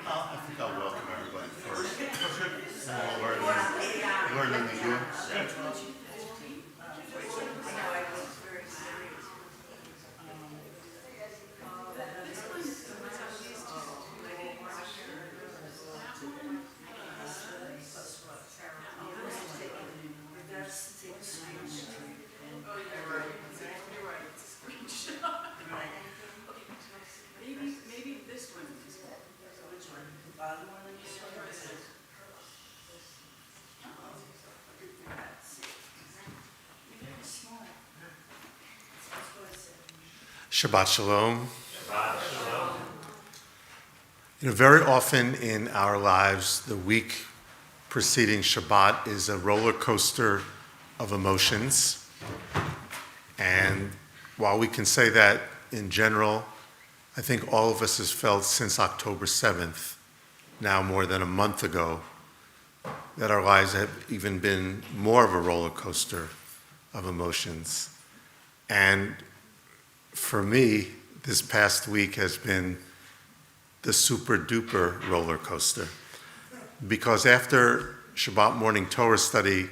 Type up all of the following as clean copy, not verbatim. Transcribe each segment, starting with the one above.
I think I'll welcome everybody first. Learning the year. Maybe this one. Which one? Shabbat Shalom. Very often in our lives, the week preceding Shabbat is a roller coaster of emotions. And while we can say that in general, I think all of us has felt since October 7th, now more than a month ago, that our lives have even been more of a roller coaster of emotions. And for me, this past week has been the super duper roller coaster. Because after Shabbat morning Torah study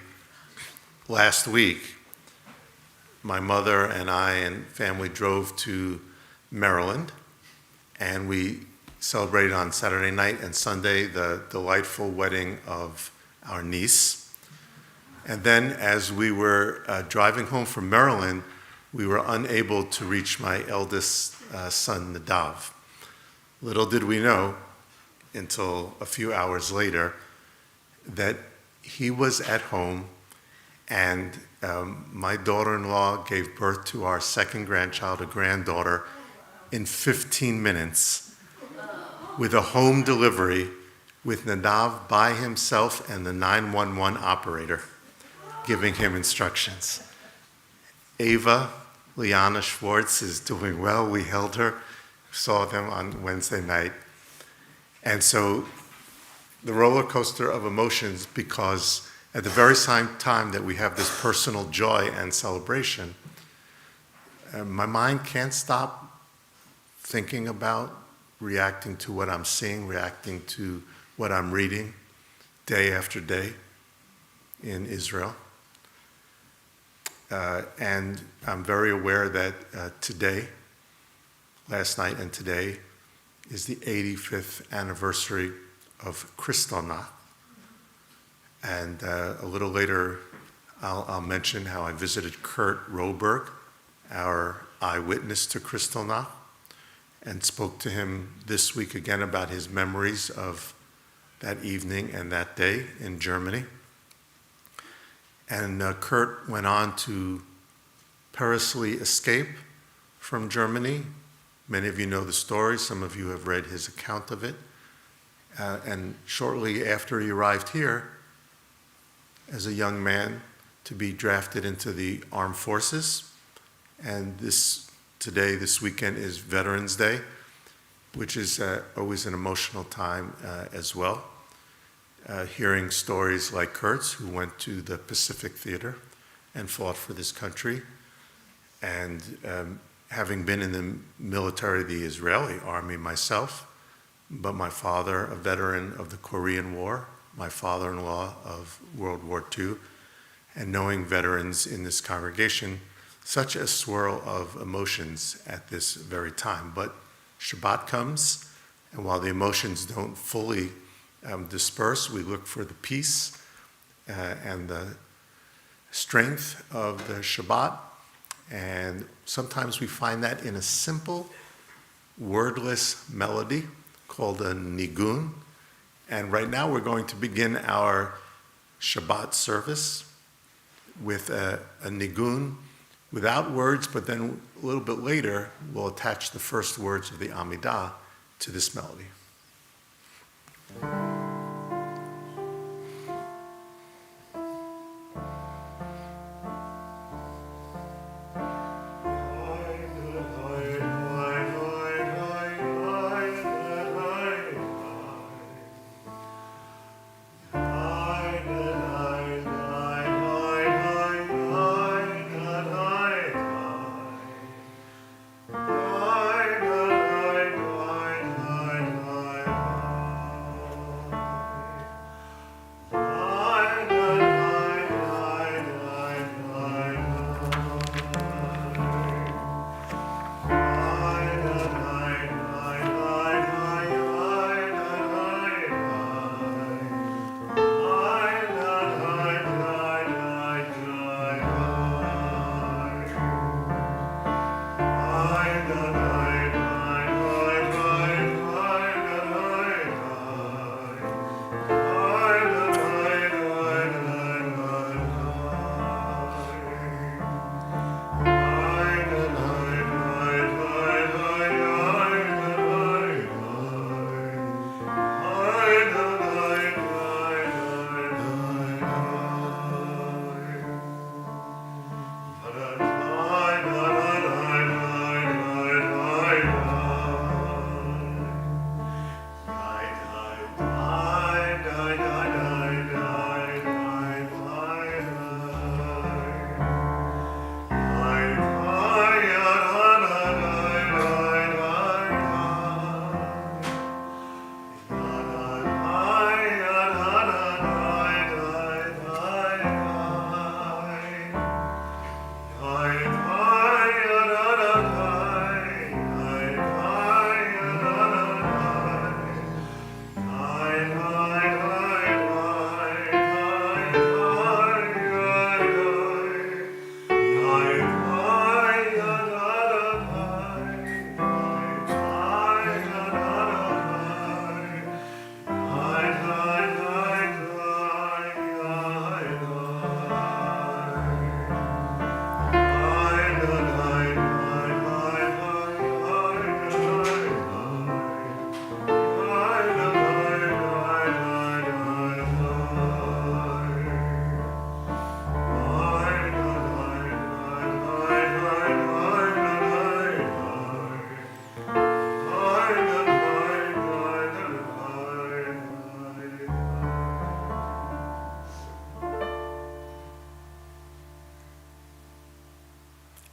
last week, my mother and I and family drove to Maryland, and we celebrated on Saturday night and Sunday the delightful wedding of our niece. And then as we were driving home from Maryland, we were unable to reach my eldest son, Nadav. Little did we know, until a few hours later, that he was at home, and my daughter-in-law gave birth to our second grandchild, a granddaughter, in 15 minutes with a home delivery with Nadav by himself and the 911 operator giving him instructions. Ava, Leonia Schwartz, is doing well. We held her, saw them on Wednesday night. And so the roller coaster of emotions, because at the very same time that we have this personal joy and celebration, my mind can't stop thinking about, reacting to what I'm seeing, reacting to what I'm reading day after day in Israel. And I'm very aware that today, last night and today, is the 85th anniversary of Kristallnacht. And a little later, I'll mention how I visited Kurt Roberg, our eyewitness to Kristallnacht, and spoke to him this week again about his memories of that evening and that day in Germany. And Kurt went on to perilously escape from Germany. Many of you know the story. Some of you have read his account of it. And shortly after he arrived here, as a young man, to be drafted into the armed forces. And this weekend is Veterans Day, which is always an emotional time as well. hearing stories like Kurt's, who went to the Pacific Theater and fought for this country, and having been in the military, the Israeli army myself, but my father, a veteran of the Korean War, my father-in-law of World War II, and knowing veterans in this congregation, such a swirl of emotions at this very time. But Shabbat comes, and while the emotions don't fully disperse, we look for the peace and the strength of the Shabbat, and sometimes we find that in a simple, wordless melody called a nigun. And right now we're going to begin our Shabbat service with a nigun without words, but then a little bit later we'll attach the first words of the Amidah to this melody.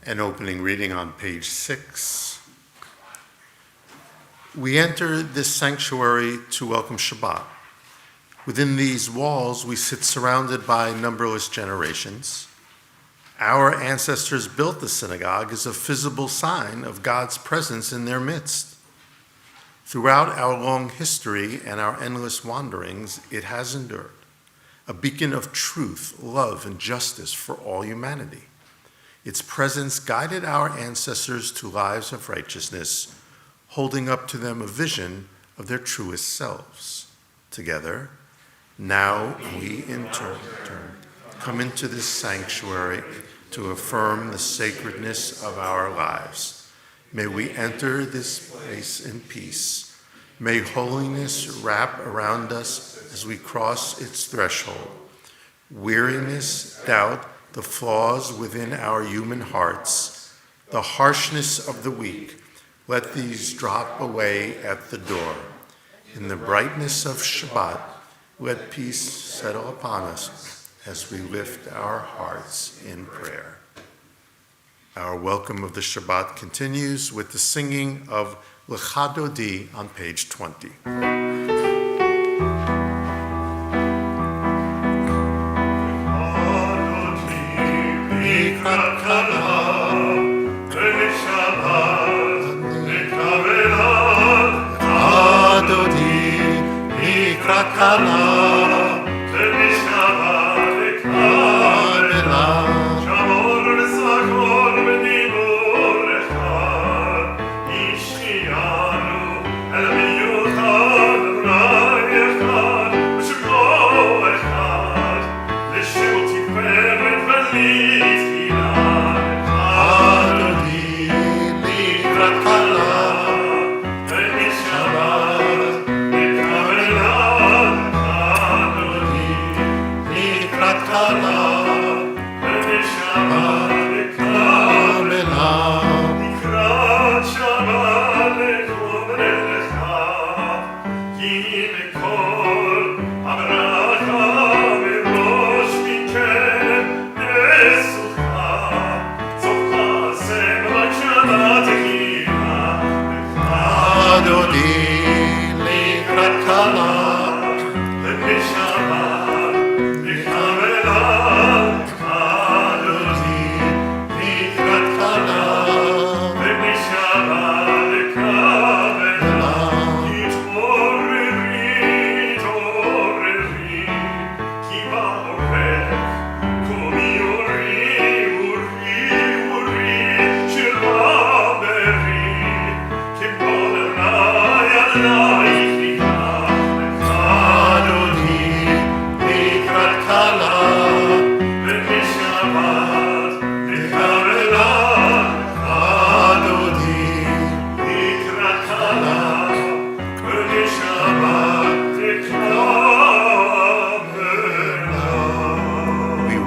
An opening reading on page 6. We enter this sanctuary to welcome Shabbat. Within these walls, we sit surrounded by numberless generations. Our ancestors built the synagogue as a visible sign of God's presence in their midst. Throughout our long history and our endless wanderings, it has endured, a beacon of truth, love, and justice for all humanity. Its presence guided our ancestors to lives of righteousness, holding up to them a vision of their truest selves. Together, now we in turn come into this sanctuary to affirm the sacredness of our lives. May we enter this place in peace. May holiness wrap around us as we cross its threshold. Weariness, doubt, the flaws within our human hearts, the harshness of the weak, let these drop away at the door. In the brightness of Shabbat, Let peace settle upon us as we lift our hearts in prayer. Our welcome of the Shabbat continues with the singing of Lecha Dodi on page 20.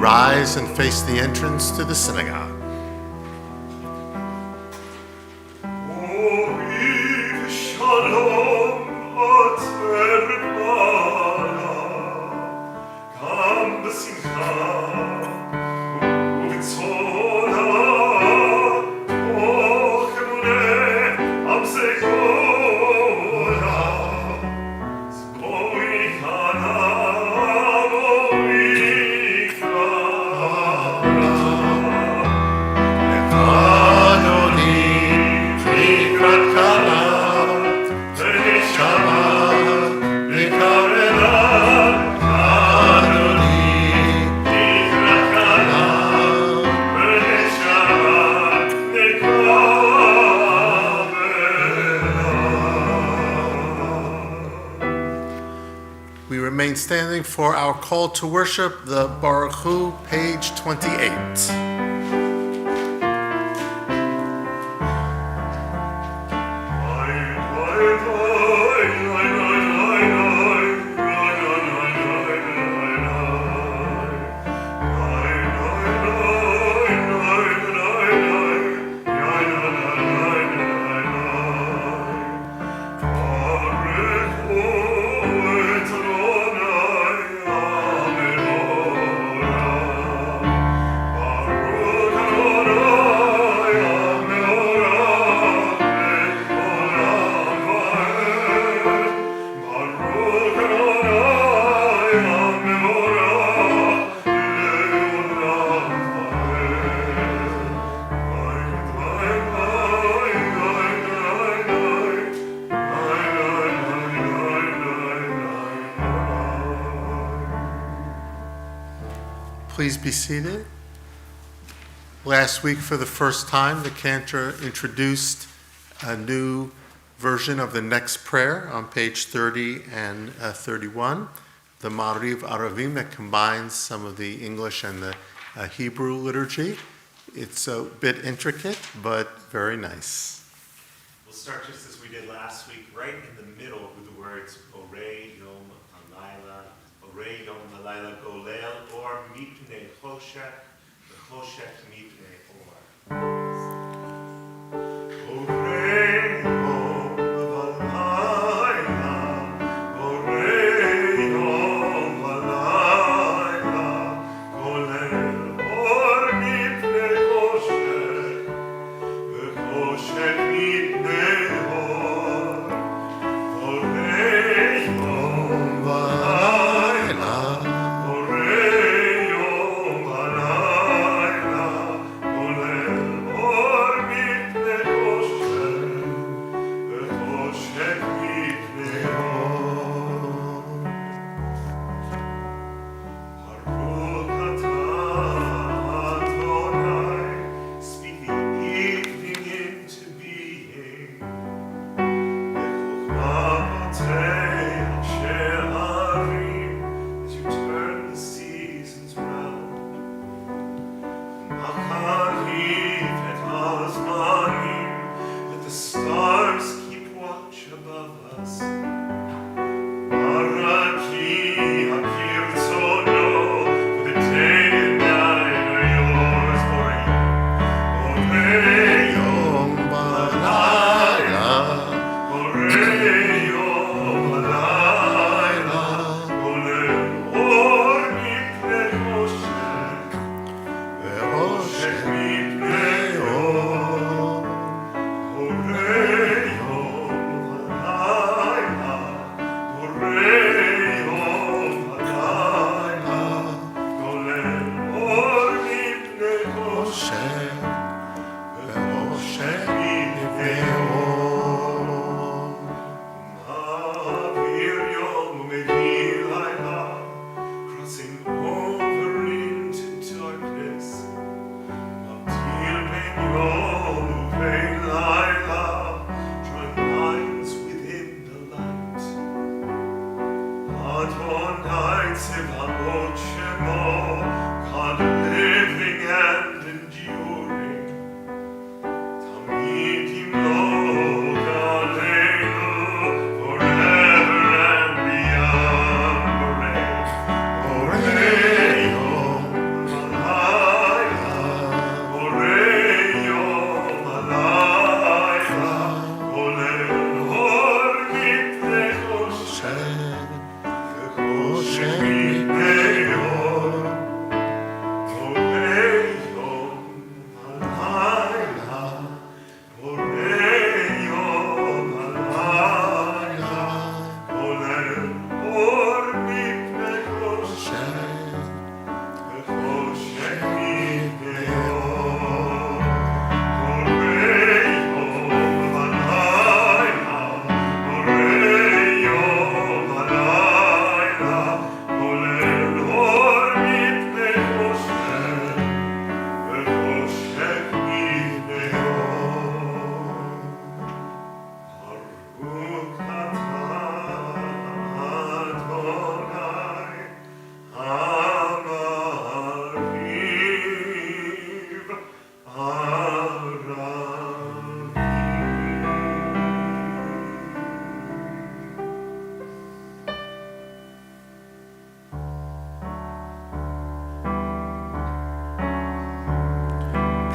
Rise and face the entrance to the synagogue. Standing for our call to worship, the Baruch Hu, page 28. Please be seated. Last week, for the first time, the Cantor introduced a new version of the next prayer on page 30 and 31, the Mariv Aravim, that combines some of the English and the Hebrew liturgy. It's a bit intricate, but very nice. We'll start just as we did last week, right in the middle with the words Orei Yom Halayla, Orei Yom Halayla Golel, or Mipnei Choshech, Choshech Mipnei Or. Orei Yom Halayla, Orei Yom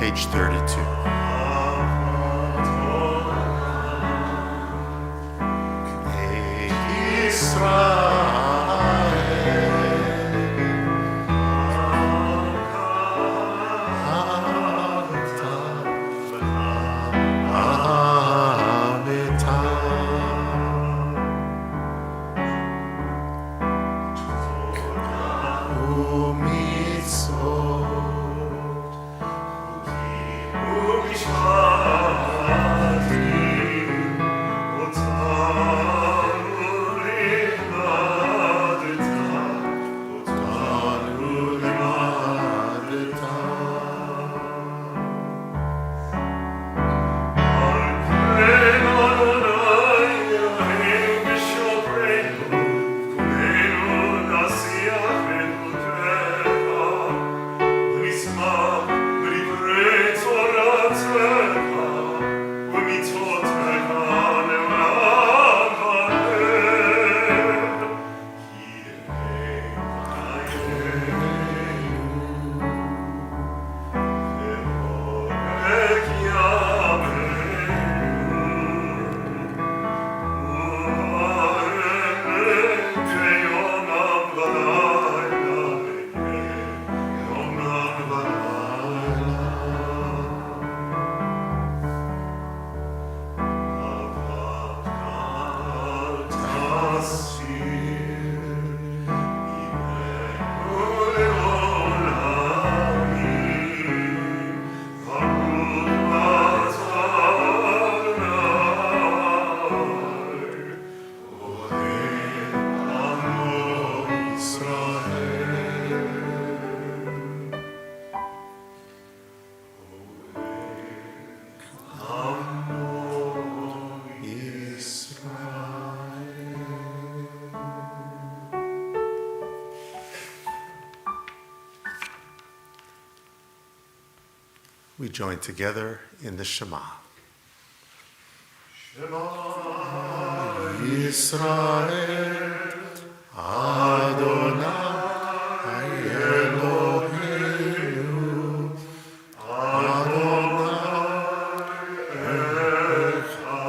page 32. We join together in the Shema. Yisrael, Adonai Eloheinu, Adonai Echad.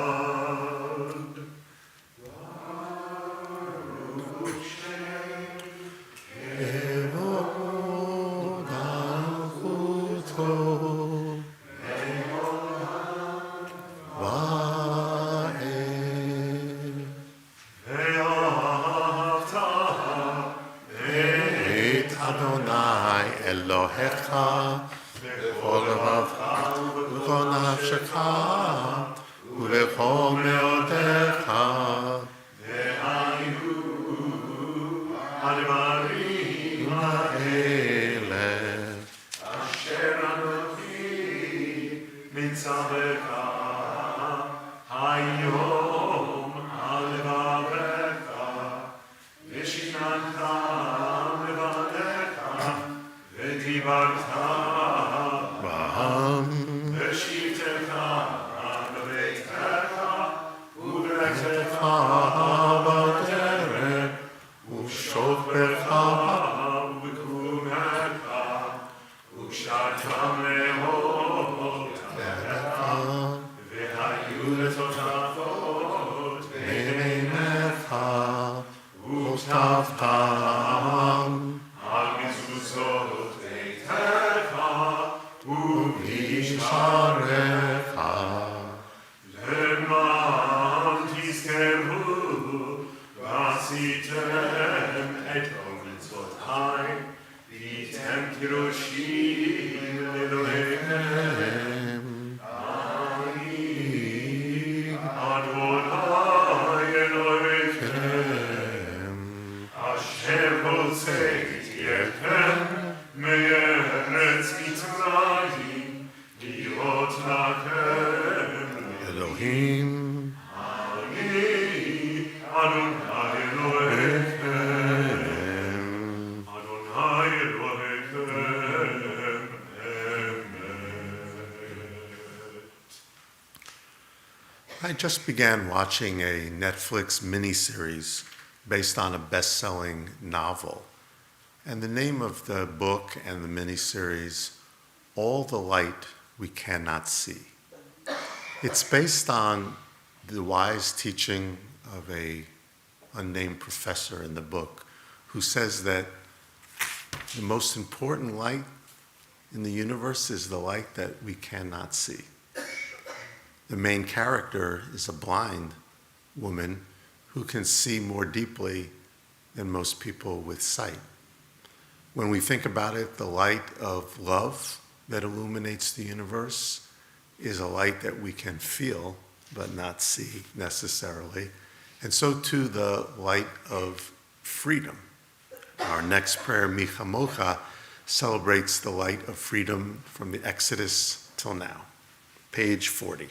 Evod Malchuto, Elohecha, v'chol levavecha, v'chol nafshecha, u'v'chol me'odecha. Ve'ayhu advarim ha'ele, asher anochi mitzavecha, hayom al levavecha, v'shinanta V'dibarta b'ham v'shivtecha b'beitecha u'v'letecha b'derech u'shofecha u'b'kumecha u'shatam le'ot terecha v'hayu letotafot b'neinecha u'tavtam al mizuzot Sharecha Leman Tizkeru Vasitem et Omnitzotai Vitem Kirushim Elohim Ani Adonai Elohim Asher Hoseit Yechem Me'eretz Mitzrayim Liot Lachem Elohim Ani Adonai Elohim Adonai Elohim I just began watching a Netflix miniseries based on a best-selling novel. And the name of the book and the miniseries, All the Light we cannot see. It's based on the wise teaching of a unnamed professor in the book who says that the most important light in the universe is the light that we cannot see. The main character is a blind woman who can see more deeply than most people with sight. When we think about it, the light of love that illuminates the universe is a light that we can feel but not see necessarily. And so too the light of freedom. Our next prayer, Micha Mocha, celebrates the light of freedom from the Exodus till now. Page 40.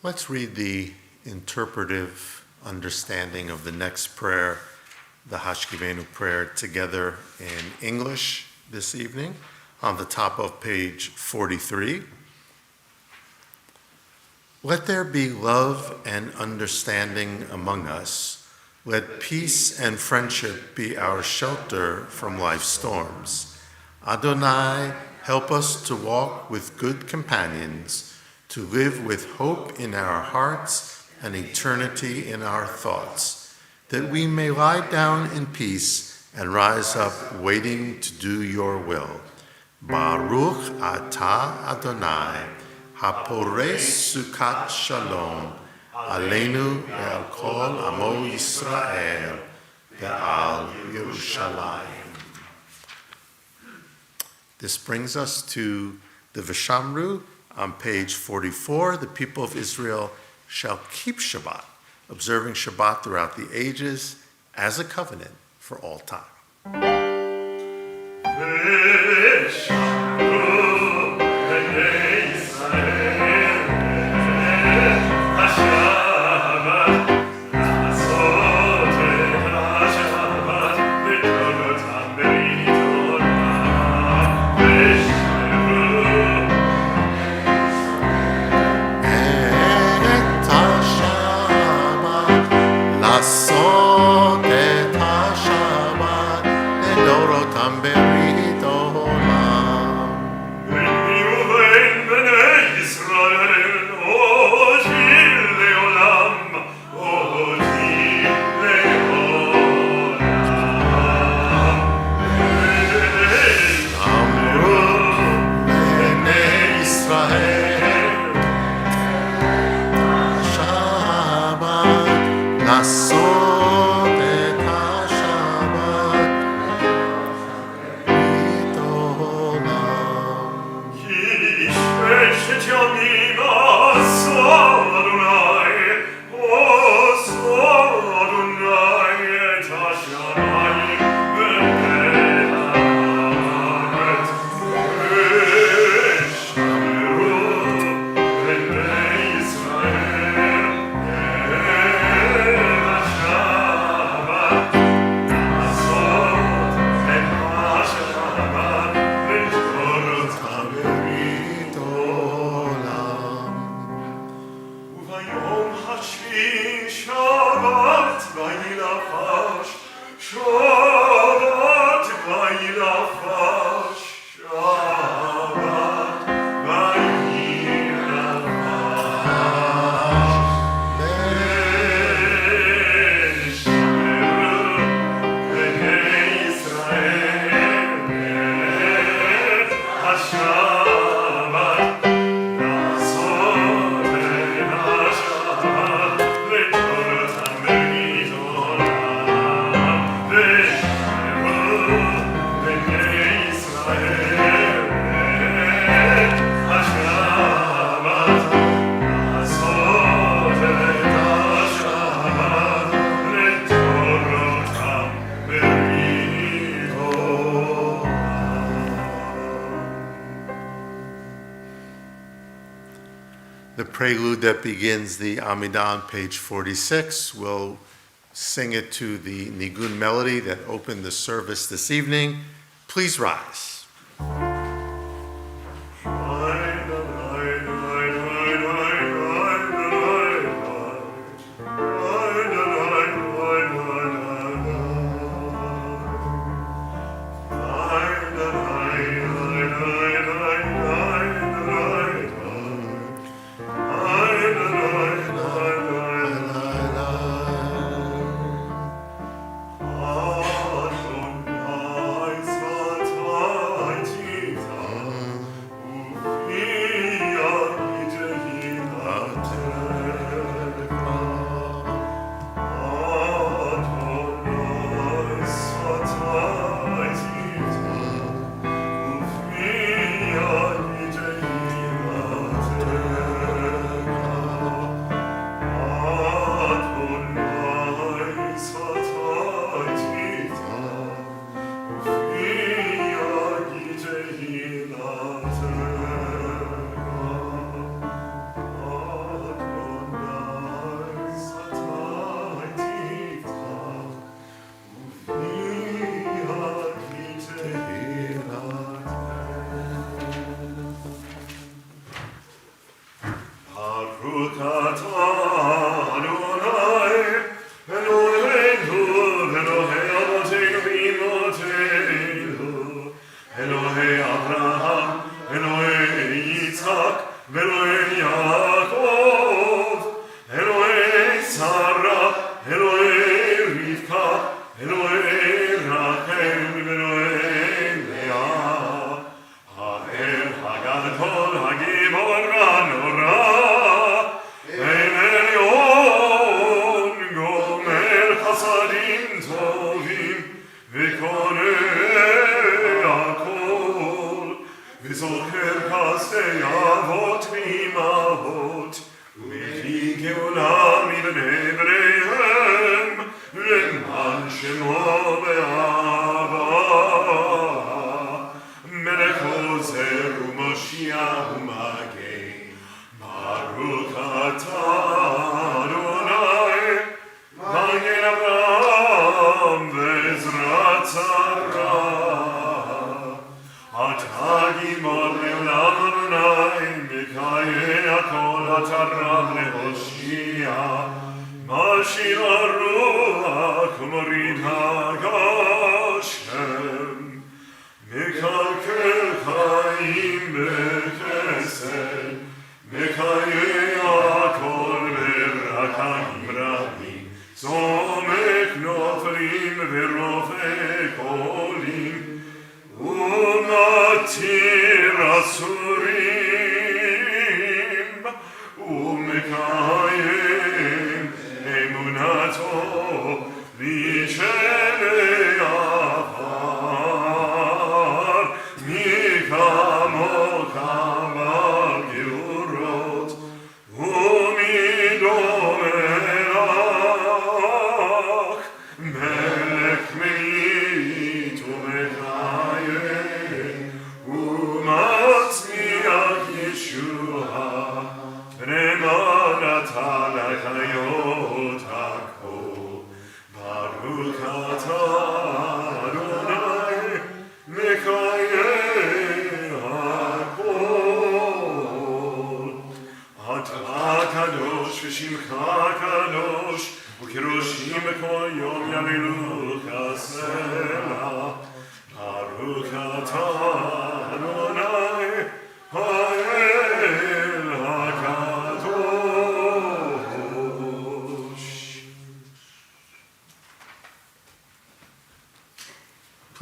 Let's read the interpretive understanding of the next prayer, the Hashkivenu prayer, together in English this evening on the top of page 43. Let there be love and understanding among us. Let peace and friendship be our shelter from life's storms. Adonai, help us to walk with good companions, to live with hope in our hearts and eternity in our thoughts, that we may lie down in peace and rise up waiting to do your will. Baruch atah Adonai, hapores sukat shalom, aleinu ve'al kol amo Yisrael, ve'al Yerushalayim. This brings us to the Vishamru. On page 44, the people of Israel shall keep Shabbat, observing Shabbat throughout the ages as a covenant for all time. לעשות את השבת לדורותם ברית עולם. The prelude that begins the Amidah on page 46, we'll sing it to the Nigun melody that opened the service this evening. Please rise.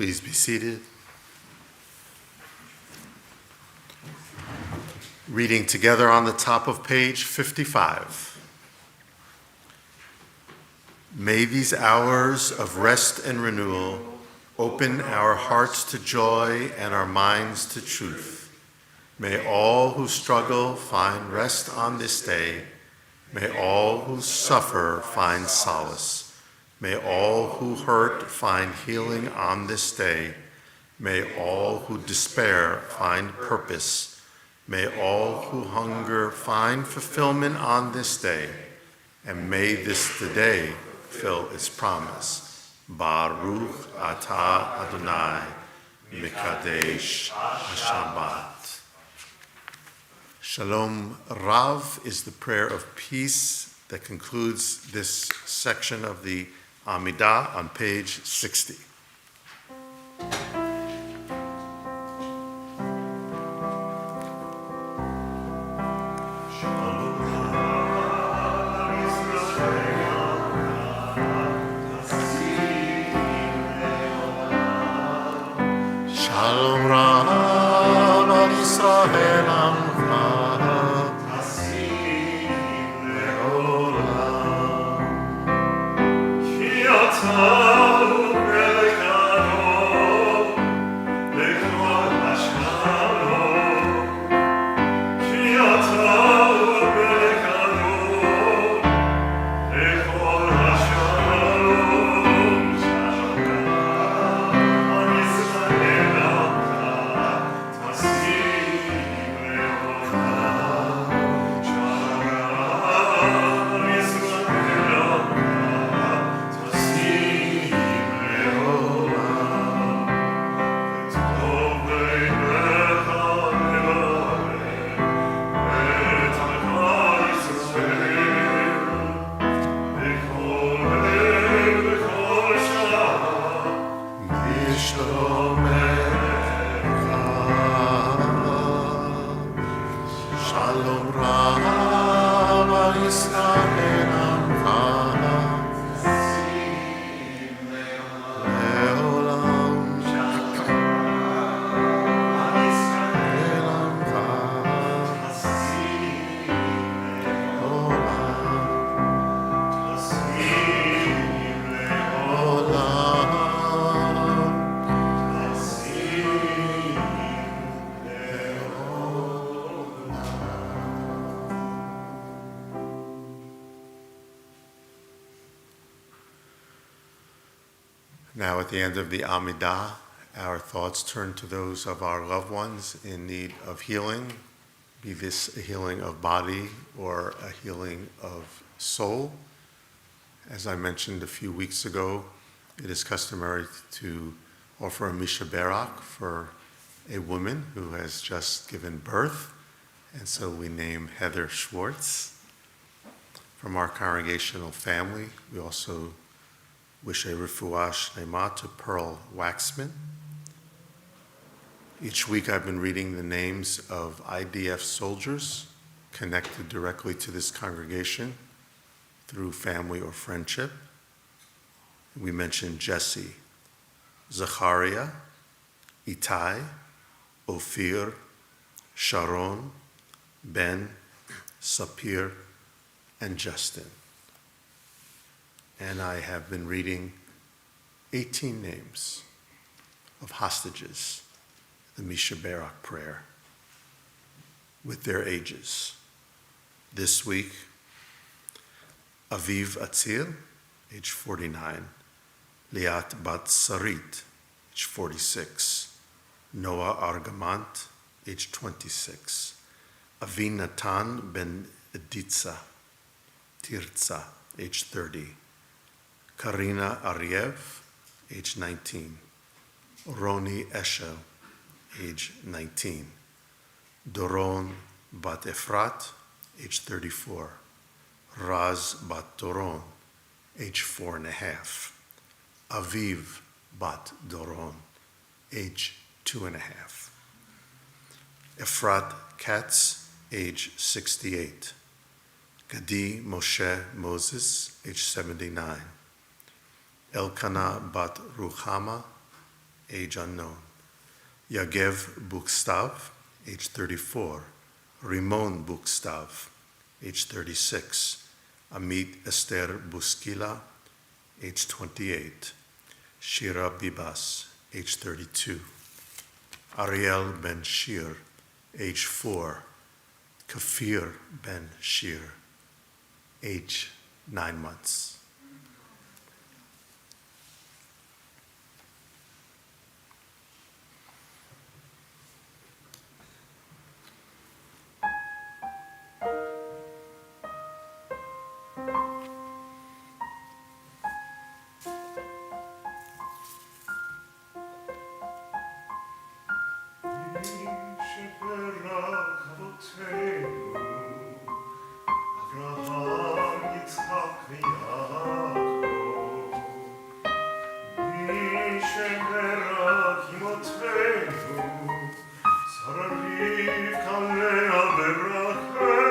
Please be seated. Reading together on the top of page 55. May these hours of rest and renewal open our hearts to joy and our minds to truth. May all who struggle find rest on this day. May all who suffer find solace. May all who hurt find healing on this day. May all who despair find purpose. May all who hunger find fulfillment on this day, and may this day fulfill its promise. Baruch atah Adonai, Mikadesh HaShabbat. Shalom Rav is the prayer of peace that concludes this section of the Amidah on page 60. Shalom Rav al Yisrael Amcha, Tasim Leolam. Ki atah melech lekol hashalom. Ki atah melech lekol hashalom. Shalom Rav al Yisrael Amcha, Tasim Leolam. Shalom Yisrael Amcha, Tasim Leolam. Tasim Leolam. Now, at the end of the Amidah, our thoughts turn to those of our loved ones in need of healing, be this a healing of body or a healing of soul. As I mentioned a few weeks ago, it is customary to offer a Misha Berak for a woman who has just given birth, and so we name Heather Schwartz. From our congregational family, we also wish a refuah shlema to Pearl Waxman. Each week I've been reading the names of IDF soldiers connected directly to this congregation through family or friendship. We mentioned Jesse, Zachariah, Itai, Ophir, Sharon, Ben, Sapir, and Justin. And I have been reading 18 names of hostages, the Misha Berak prayer, with their ages. This week, Aviv Atzil, age 49, Liat Bat Sarit, age 46, Noah Argamant, age 26, Avi Natan Ben Editza, Tirza, age 30, Karina Ariev, age 19, Roni Eshel, age 19, Doron Bat Efrat, age 34, Raz Bat Doron, age 4.5, Aviv Bat Doron, age 2.5, Efrat Katz, age 68, Gadi Moshe Moses, age 79, Elkanah Bat Ruchama, age unknown, Yagev Bukstav, age 34, Rimon Bukstav, age 36, Amit Esther Buskila, age 28, Shira Bibas, age 32, Ariel Ben Shir, age 4, Kafir Ben Shir, age 9 months. kalea berachel.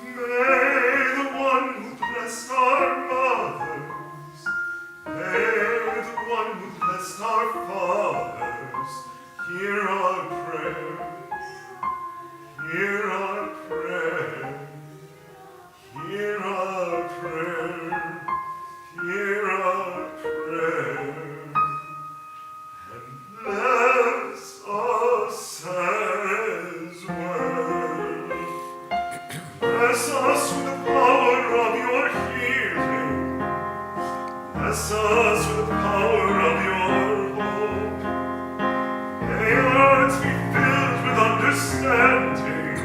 May the one who blessed our mothers, may the one who blessed our fathers, hear our prayers, hear our prayer, hear our prayer, hear our prayer, and bless us as well. Bless us with the power of your healing. Bless us with the power of your hope. May our hearts be filled with understanding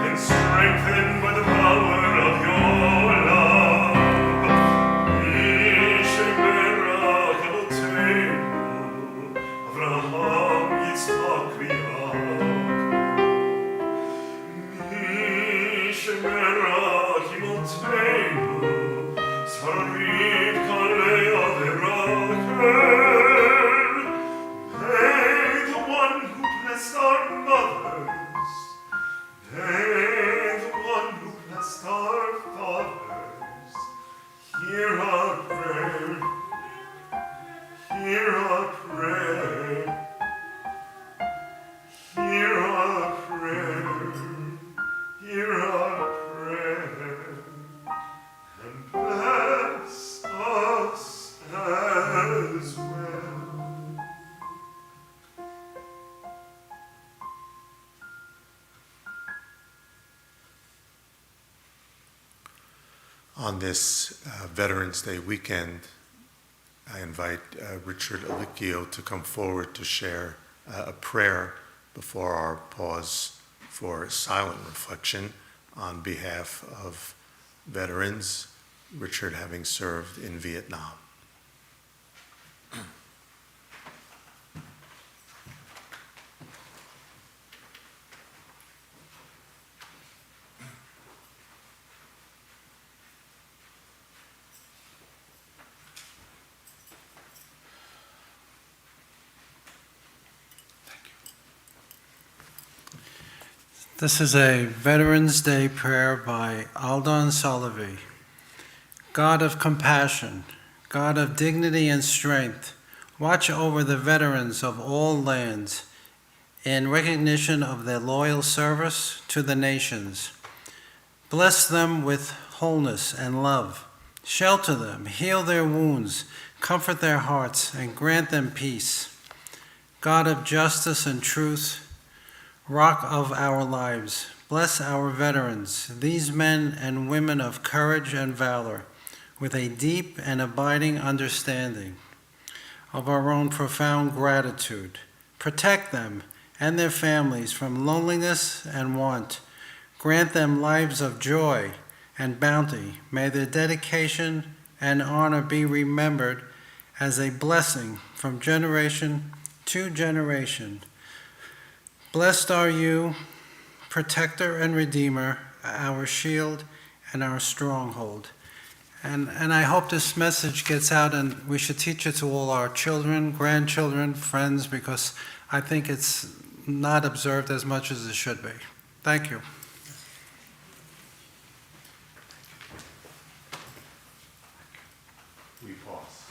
and strengthened by the power of your love. Yishemerach Avotenu, Avraham, Yitzchak, v'Yaakov. Yishemerach Imotenu, Sarit kalea berachel. May the one who blessed our mothers, may the one who blessed our fathers, hear our prayer, hear our prayer, hear our prayer, hear our prayer, and bless us as well. On this Veterans Day weekend, I invite Richard Alicchio to come forward to share a prayer before our pause for silent reflection on behalf of veterans, Richard having served in Vietnam. This is a Veterans Day prayer by Aldon Solovey. God of compassion, God of dignity and strength, watch over the veterans of all lands in recognition of their loyal service to the nations. Bless them with wholeness and love. Shelter them, heal their wounds, comfort their hearts, and grant them peace. God of justice and truth, Rock of our lives, bless our veterans, these men and women of courage and valor, with a deep and abiding understanding of our own profound gratitude. Protect them and their families from loneliness and want. Grant them lives of joy and bounty. May their dedication and honor be remembered as a blessing from generation to generation. Blessed are you, protector and redeemer, our shield and our stronghold. And I hope this message gets out, and we should teach it to all our children, grandchildren, friends, because I think it's not observed as much as it should be. Thank you. We pause.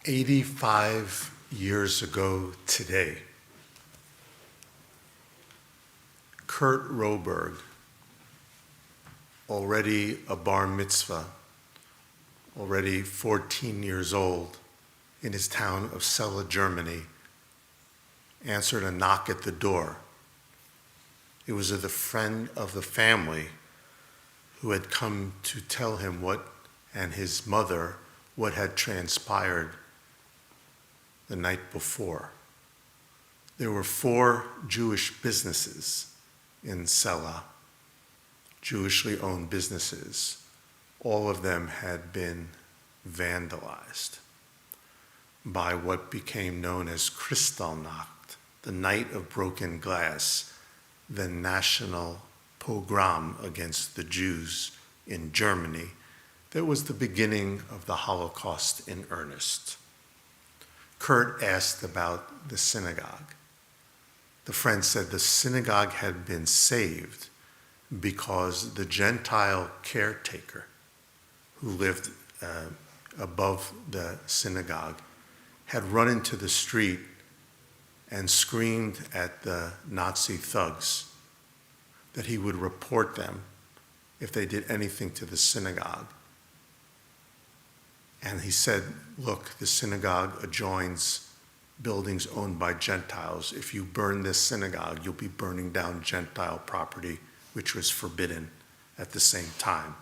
85 years ago today, Kurt Roberg, already a bar mitzvah, already 14 years old, in his town of Celle, Germany, answered a knock at the door. It was a friend of the family who had come to tell him and his mother, what had transpired the night before. There were 4 Jewish businesses in Celle, Jewishly owned businesses. All of them had been vandalized by what became known as Kristallnacht, the night of broken glass, the national pogrom against the Jews in Germany that was the beginning of the Holocaust in earnest. Kurt asked about the synagogue. The friend said the synagogue had been saved because the Gentile caretaker who lived above the synagogue had run into the street and screamed at the Nazi thugs that he would report them if they did anything to the synagogue. And he said, look, the synagogue adjoins buildings owned by Gentiles. If you burn this synagogue, you'll be burning down Gentile property, which was forbidden at the same time.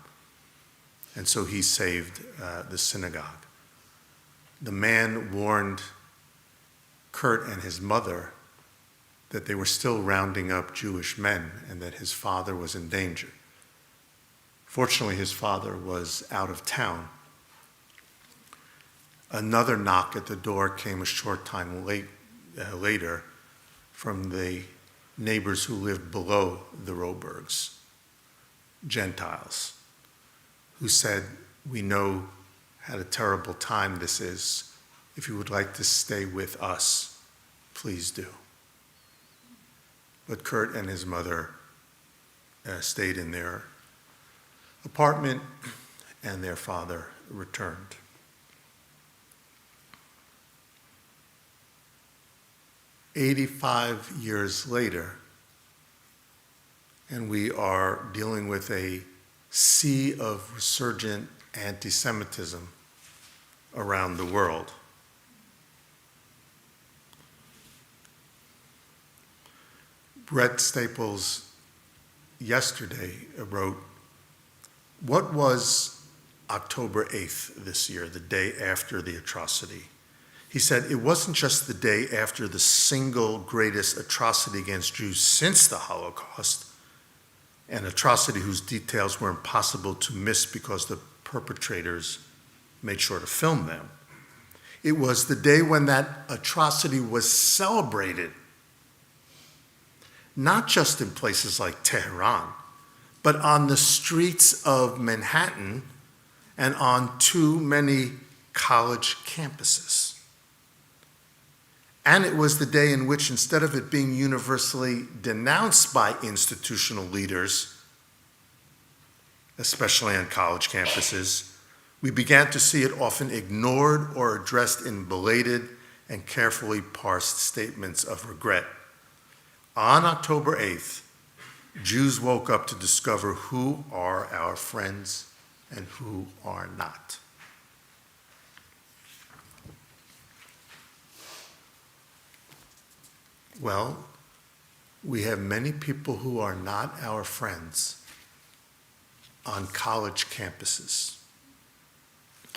And so he saved the synagogue. The man warned Kurt and his mother that they were still rounding up Jewish men and that his father was in danger. Fortunately, his father was out of town. Another knock at the door came a short time later from the neighbors who lived below the Robergs, Gentiles, who said, we know how a terrible time this is. If you would like to stay with us, please do. But Kurt and his mother stayed in their apartment, and their father returned. "85 years later, and we are dealing with a sea of resurgent anti-Semitism around the world. Brett Staples yesterday wrote, what was October 8th this year, the day after the atrocity? He said, it wasn't just the day after the single greatest atrocity against Jews since the Holocaust, an atrocity whose details were impossible to miss because the perpetrators made sure to film them. It was the day when that atrocity was celebrated, not just in places like Tehran, but on the streets of Manhattan and on too many college campuses. And it was the day in which, instead of it being universally denounced by institutional leaders, especially on college campuses, we began to see it often ignored or addressed in belated and carefully parsed statements of regret. On October 8th, Jews woke up to discover who are our friends and who are not. Well, we have many people who are not our friends on college campuses.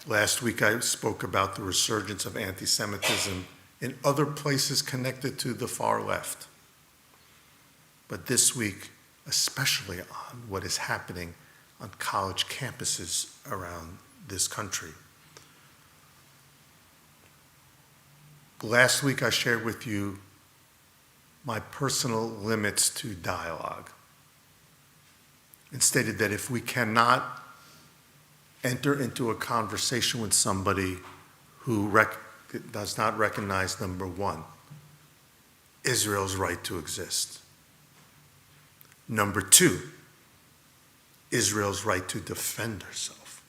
Last week I spoke about the resurgence of anti-Semitism in other places connected to the far left. But this week, especially on what is happening on college campuses around this country. Last week I shared with you my personal limits to dialogue and stated that if we cannot enter into a conversation with somebody who does not recognize, number one, Israel's right to exist. Number two, Israel's right to defend herself.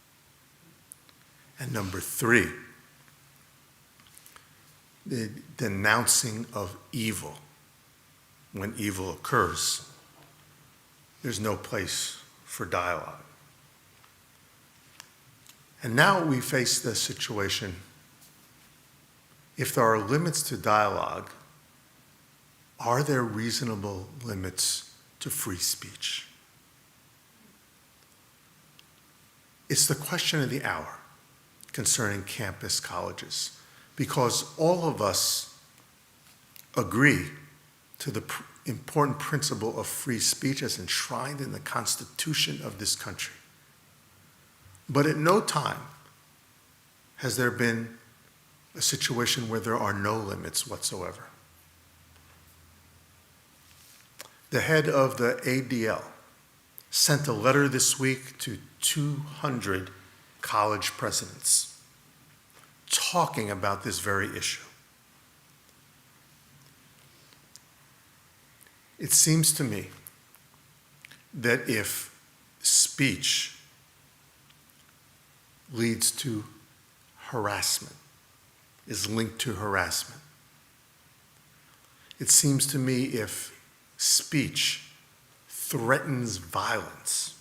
And number three, the denouncing of evil when evil occurs, there's no place for dialogue. And now we face the situation, if there are limits to dialogue, are there reasonable limits to free speech? It's the question of the hour concerning campus colleges, because all of us agree to the important principle of free speech as enshrined in the Constitution of this country. But at no time has there been a situation where there are no limits whatsoever. The head of the ADL sent a letter this week to 200 college presidents talking about this very issue. It seems to me that if speech leads to harassment, is linked to harassment, it seems to me if speech threatens violence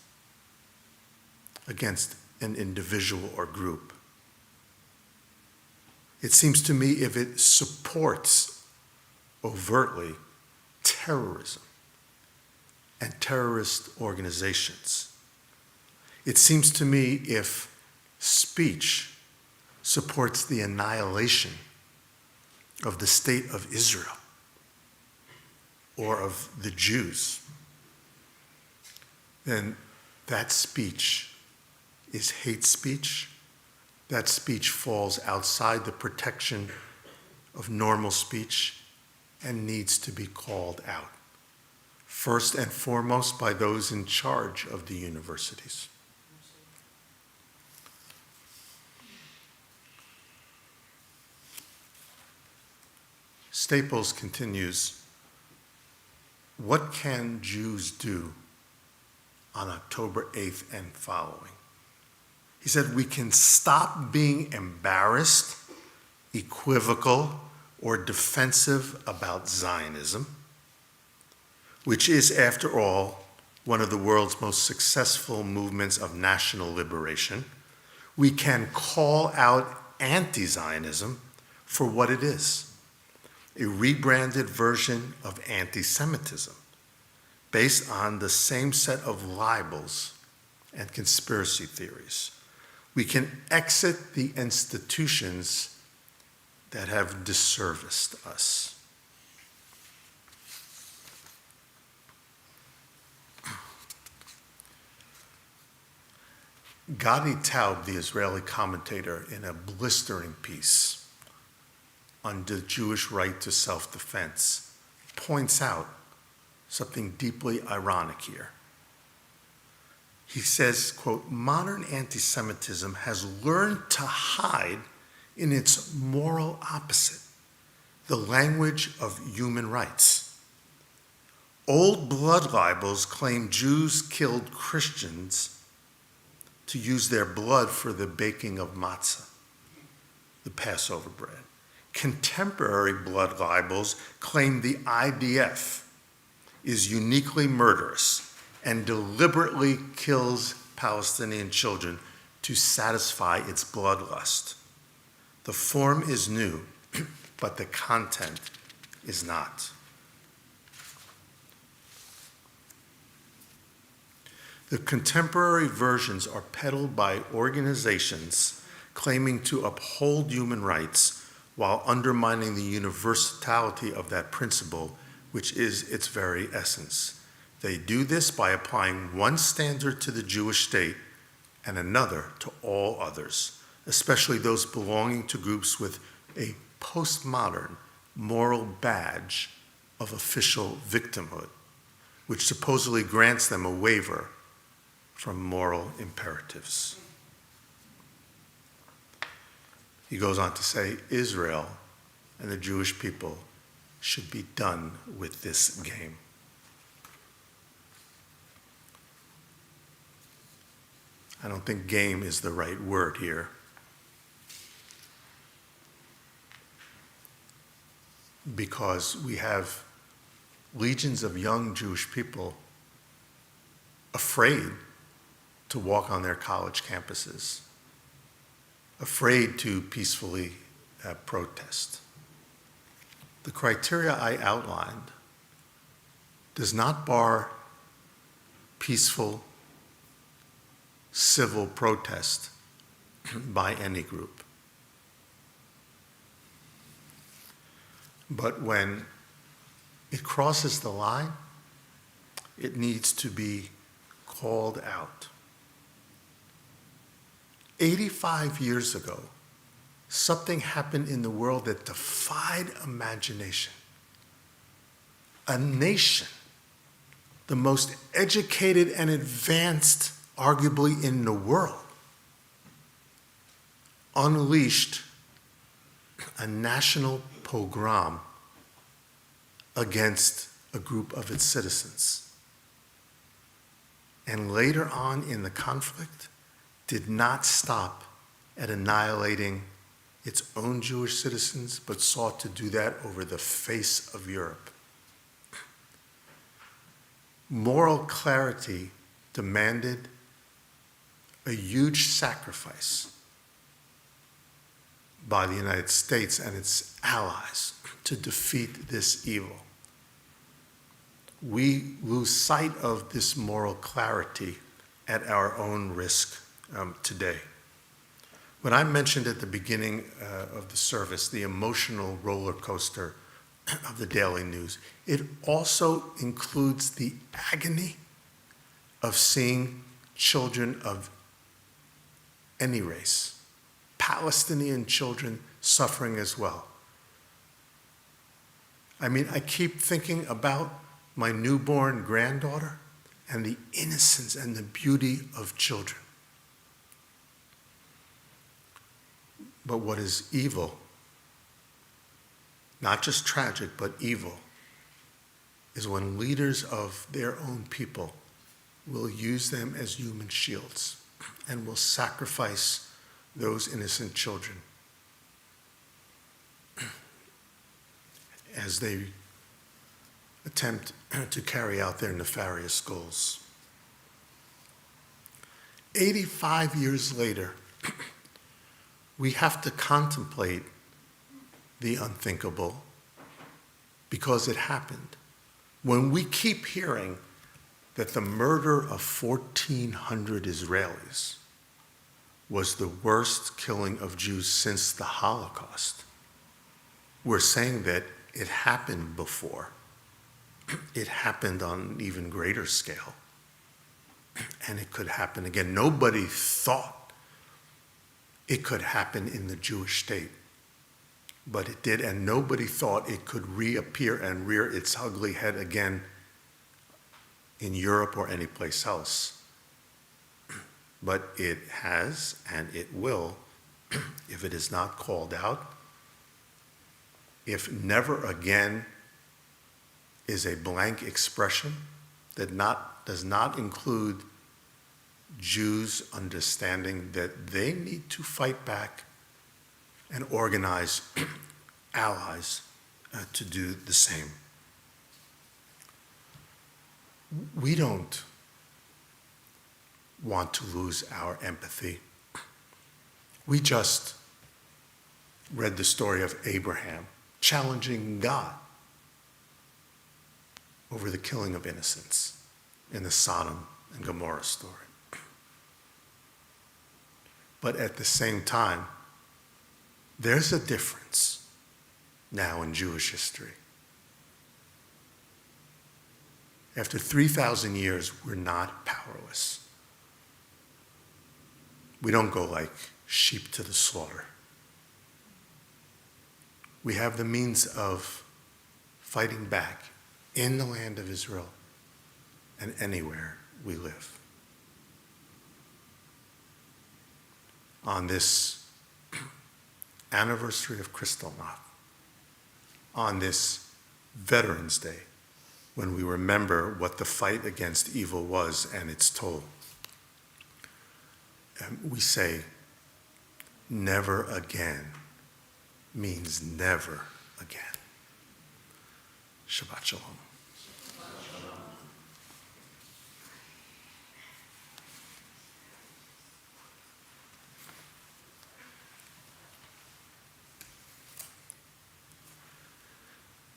against an individual or group, it seems to me if it supports overtly terrorism and terrorist organizations, it seems to me if speech supports the annihilation of the state of Israel or of the Jews, then that speech is hate speech. That speech falls outside the protection of normal speech and needs to be called out, first and foremost by those in charge of the universities. Staples continues, what can Jews do on October 8th and following? He said, we can stop being embarrassed, equivocal, or defensive about Zionism, which is, after all, one of the world's most successful movements of national liberation. We can call out anti-Zionism for what it is, a rebranded version of anti-Semitism based on the same set of libels and conspiracy theories. We can exit the institutions that have disserviced us. Gadi Taub, the Israeli commentator, in a blistering piece on the Jewish right to self-defense, points out something deeply ironic here. He says, quote, modern anti-Semitism has learned to hide in its moral opposite, the language of human rights. Old blood libels claim Jews killed Christians to use their blood for the baking of matzah, the Passover bread. Contemporary blood libels claim the IDF is uniquely murderous and deliberately kills Palestinian children to satisfy its bloodlust. The form is new, but the content is not. The contemporary versions are peddled by organizations claiming to uphold human rights while undermining the universality of that principle, which is its very essence. They do this by applying one standard to the Jewish state and another to all others, especially those belonging to groups with a postmodern moral badge of official victimhood, which supposedly grants them a waiver from moral imperatives. He goes on to say, Israel and the Jewish people should be done with this game. I don't think game is the right word here. because we have legions of young Jewish people afraid to walk on their college campuses, afraid to peacefully protest. The criteria I outlined does not bar peaceful civil protest by any group. But when it crosses the line, it needs to be called out. 85 years ago, something happened in the world that defied imagination. A nation, the most educated and advanced, arguably, in the world, unleashed a national pogrom against a group of its citizens. And later on in the conflict, did not stop at annihilating its own Jewish citizens, but sought to do that over the face of Europe. Moral clarity demanded a huge sacrifice by the United States and its allies to defeat this evil. We lose sight of this moral clarity at our own risk today. When I mentioned at the beginning of the service the emotional roller coaster of the daily news, it also includes the agony of seeing children of any race, Palestinian children, suffering as well. I mean, I keep thinking about my newborn granddaughter and the innocence and the beauty of children. But what is evil, not just tragic, but evil, is when leaders of their own people will use them as human shields and will sacrifice those innocent children as they attempt to carry out their nefarious goals. 85 years later, we have to contemplate the unthinkable because it happened. When we keep hearing that the murder of 1,400 Israelis was the worst killing of Jews since the Holocaust, we're saying that it happened before. It happened on an even greater scale. And it could happen again. Nobody thought it could happen in the Jewish state, but it did, and nobody thought it could reappear and rear its ugly head again in Europe or anyplace else. But it has, and it will, if it is not called out, if never again is a blank expression that does not include Jews understanding that they need to fight back and organize allies to do the same. We don't want to lose our empathy. We just read the story of Abraham challenging God over the killing of innocents in the Sodom and Gomorrah story. But at the same time, there's a difference now in Jewish history. After 3,000 years, we're not powerless. We don't go like sheep to the slaughter. We have the means of fighting back in the land of Israel and anywhere we live. On this anniversary of Kristallnacht, on this Veterans Day, when we remember what the fight against evil was and its toll, we say, never again means never again. Shabbat Shalom.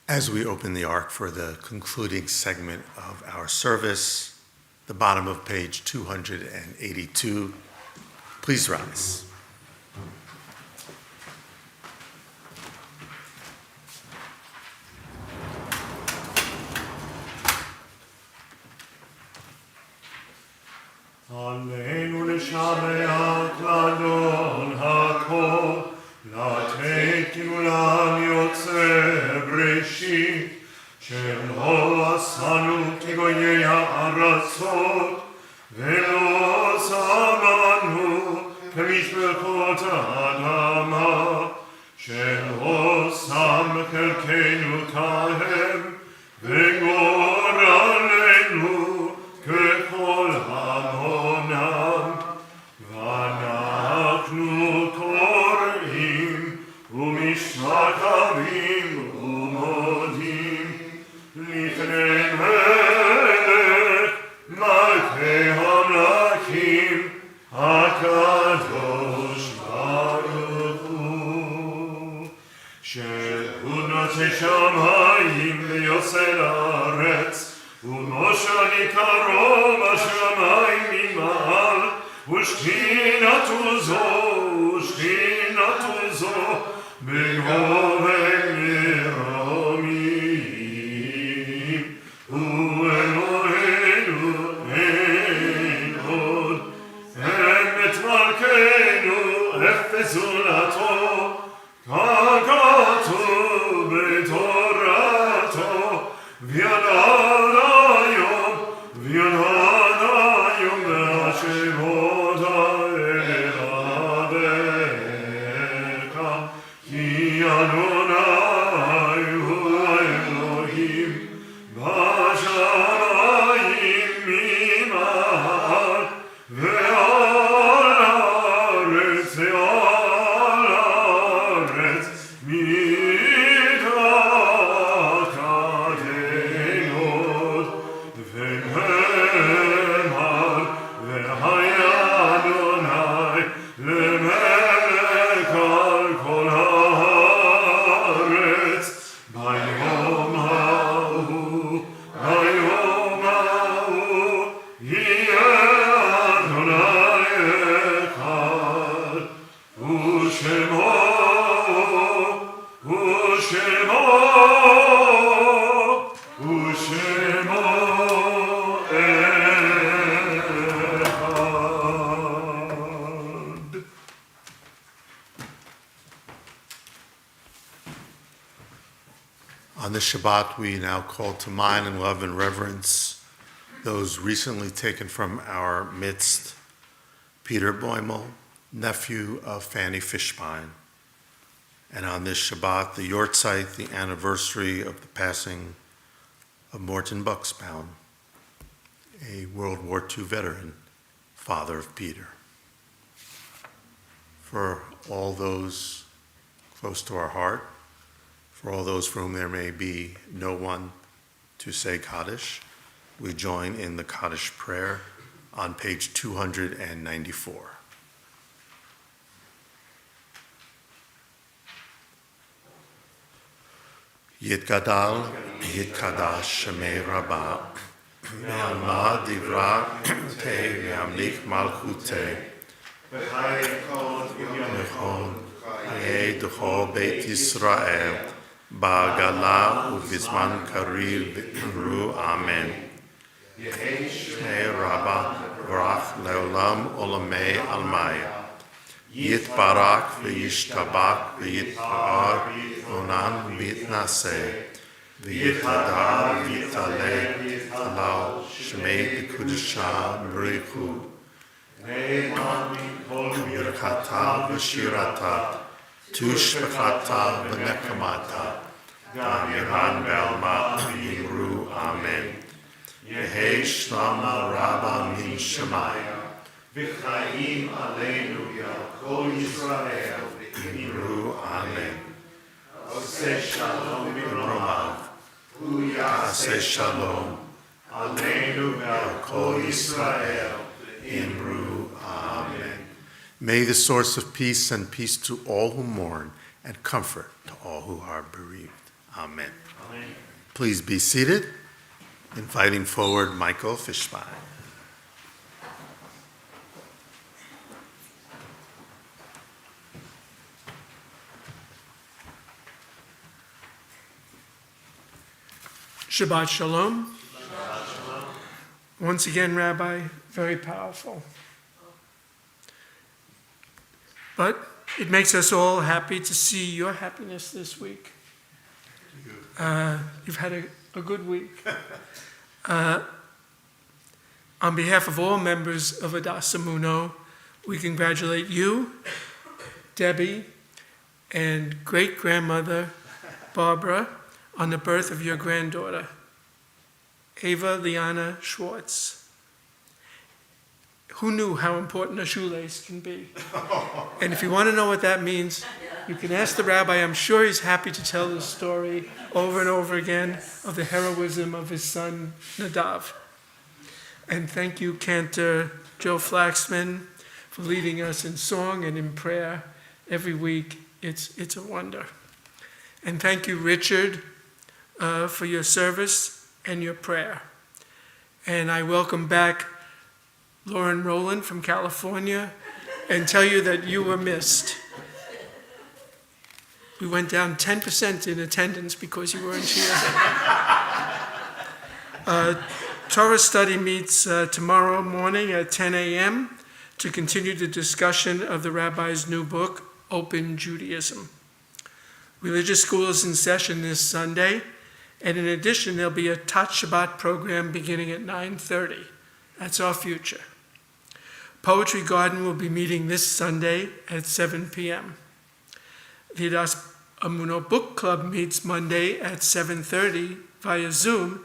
As we open the Ark for the concluding segment of our service, the bottom of page 282, please rise. Aleinu לשמח לאדון הכל, לתת גאולה יוצא בראשית, שלא עשנו כגויי הארצות, ולא שמנו כמשפחות האדמה, שלא שם חלקנו כהם, וגורלנו ככל המונם, ואנחנו קוראים ומשתחווים ומודים לפני מלך מלכי המלכים הקדוש ברוך הוא, שהוא נוטה שמיים ויוצא לארץ, ומושל קרוב השמיים ממעל, ושכינתו זו בגובה מרומים, ואלוהינו אין עוד, אמת מלכנו אפס זולתו, ככתוב בתורתו, וידעת היום בהשבות אליך, כי אדוני הוא האלוהים בשמיים ממעל, ועל הארץ On this Shabbat, we now call to mind in love and reverence those recently taken from our midst, Peter Boimel, nephew of Fanny Fishbein. And on this Shabbat, the Yortzeit, the anniversary of the passing of Morton Buxbaum, a World War II veteran, father of Peter. For all those close to our heart, for all those for whom there may be no one to say Kaddish, we join in the Kaddish prayer on page 294. Yitgadal, Yitkadash, Shemei Rabbah, Ve'alma Divra, Te Ve'amlik Malchute, V'chon, Hayei D'cho Beit Yisrael, Ba'agala Uvizman Karil V'imru Amen. Shmei Rabbah Vrach Leolam Olamei Almaya. Yitbarak V'yishtabak V'yitpa'ar Onan V'yitnaseh V'yitadar V'yitaleh V'yitalau Shmei B'kudisha M'richu V'yirchata V'shirata Tushbechata V'nekamata V'amiran V'alma V'yimru Amen. Yehei Shlama Rabba Min Shemaya V'chaim Aleinu Ya'kol Yisrael V'imru Amen. Oseh Shalom B'romav Aseh Shalom. Aleinu ve'al Kol Yisrael. Imru. Amen. May the source of peace send peace to all who mourn and comfort to all who are bereaved. Amen. Amen. Please be seated. Inviting forward Michael Fishbein. Shabbat Shalom. Once again, Rabbi, very powerful. But it makes us all happy to see your happiness this week. You've had a good week. On behalf of all members of Emuno, we congratulate you, Debbie, and great-grandmother Barbara on the birth of your granddaughter, Ava Leonia Schwartz. Who knew how important a shoelace can be? And if you want to know what that means, you can ask the rabbi. I'm sure he's happy to tell the story over and over again of the heroism of his son, Nadav. And thank you, Cantor Joe Flaxman, for leading us in song and in prayer every week. It's a wonder. And thank you, Richard, for your service and your prayer. And I welcome back Lauren Rowland from California and tell you that you were missed. We went down 10% in attendance because you weren't here. Torah study meets tomorrow morning at 10 a.m. to continue the discussion of the rabbi's new book, Open Judaism. Religious school is in session this Sunday, and in addition, there'll be a Tat Shabbat program beginning at 9:30. That's our future. Poetry Garden will be meeting this Sunday at 7 p.m. The Emuno Book Club meets Monday at 7:30 via Zoom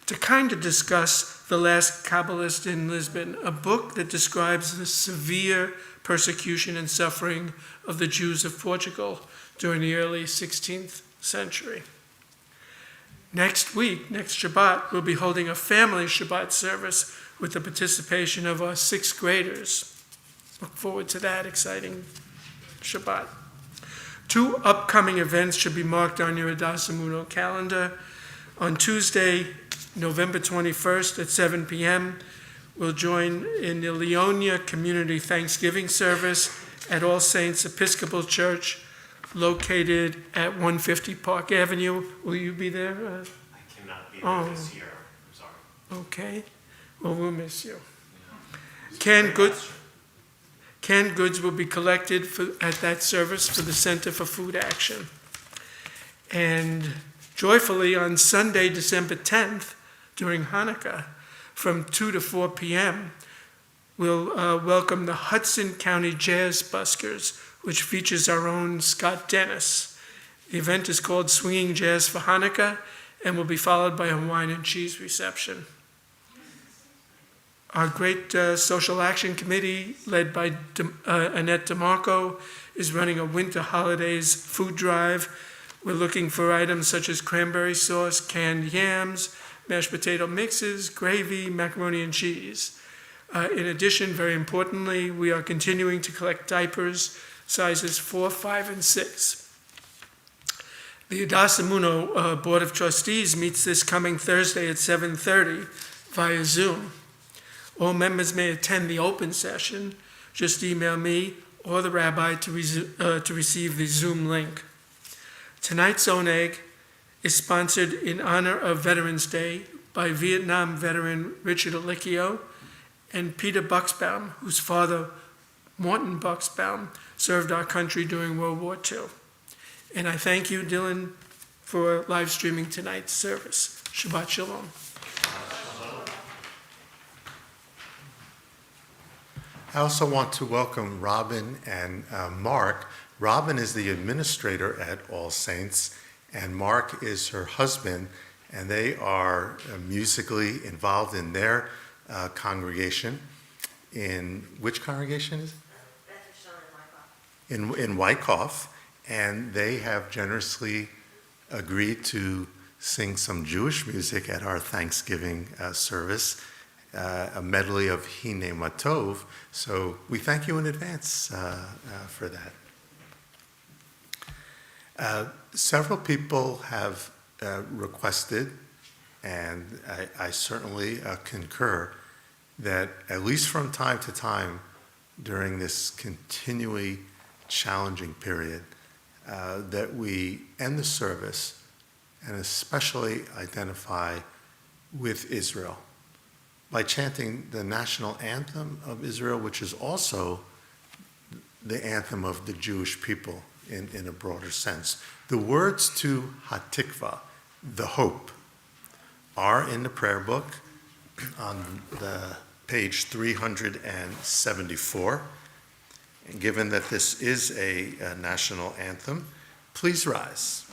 to kind of discuss The Last Kabbalist in Lisbon, a book that describes the severe persecution and suffering of the Jews of Portugal during the early 16th century. Next week, next Shabbat, we'll be holding a family Shabbat service with the participation of our 6th graders. Look forward to that exciting Shabbat. 2 upcoming events should be marked on your Emuno calendar. On Tuesday, November 21st at 7 p.m., we'll join in the Leonia Community Thanksgiving service at All Saints Episcopal Church, located at 150 Park Avenue. Will you be there? I cannot be there this year. I'm sorry. Okay. Well, we'll miss you. Canned goods will be collected at that service for the Center for Food Action. And joyfully, on Sunday, December 10th, during Hanukkah, from 2 to 4 p.m., we'll welcome the Hudson County Jazz Buskers, which features our own Scott Dennis. The event is called Swinging Jazz for Hanukkah and will be followed by a wine and cheese reception. Our great social action committee, led by Annette DeMarco, is running a winter holidays food drive. We're looking for items such as cranberry sauce, canned yams, mashed potato mixes, gravy, macaroni and cheese. In addition, very importantly, we are continuing to collect diapers, sizes 4, 5, and 6. The Emuno Board of Trustees meets this coming Thursday at 7:30 via Zoom. All members may attend the open session. Just email me or the rabbi to receive the Zoom link. Tonight's Oneg is sponsored in honor of Veterans Day by Vietnam veteran Richard Alicchio and Peter Buxbaum, whose father, Morton Buxbaum, served our country during World War II. And I thank you, Dylan, for live streaming tonight's service. Shabbat Shalom. I also want to welcome Robin and Mark. Robin is the administrator at All Saints, and Mark is her husband, and they are musically involved in their congregation. In which congregation is it? In Wyckoff, and they have generously agreed to sing some Jewish music at our Thanksgiving service, a medley of Hine Matov. So we thank you in advance for that. Several people have requested, and I certainly concur, that at least from time to time during this continually challenging period, that we end the service and especially identify with Israel by chanting the national anthem of Israel, which is also the anthem of the Jewish people in a broader sense. The words to Hatikva, the hope, are in the prayer book on the page 374. And given that this is a national anthem, please rise.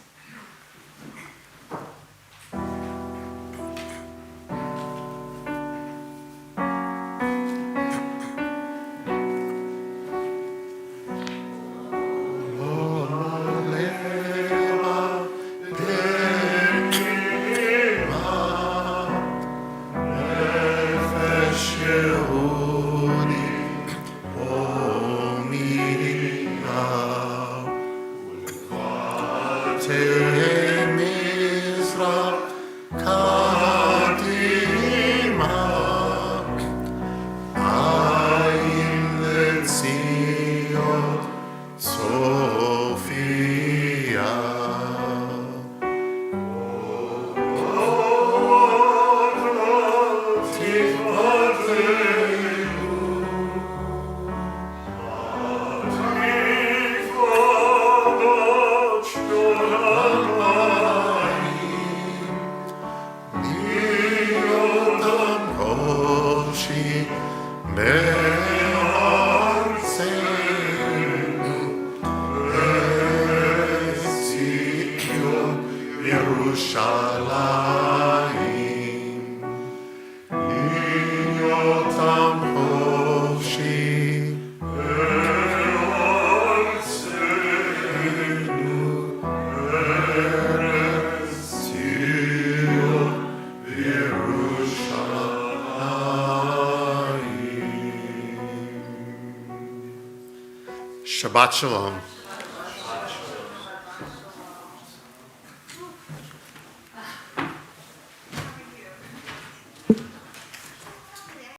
Shabbat Shalom.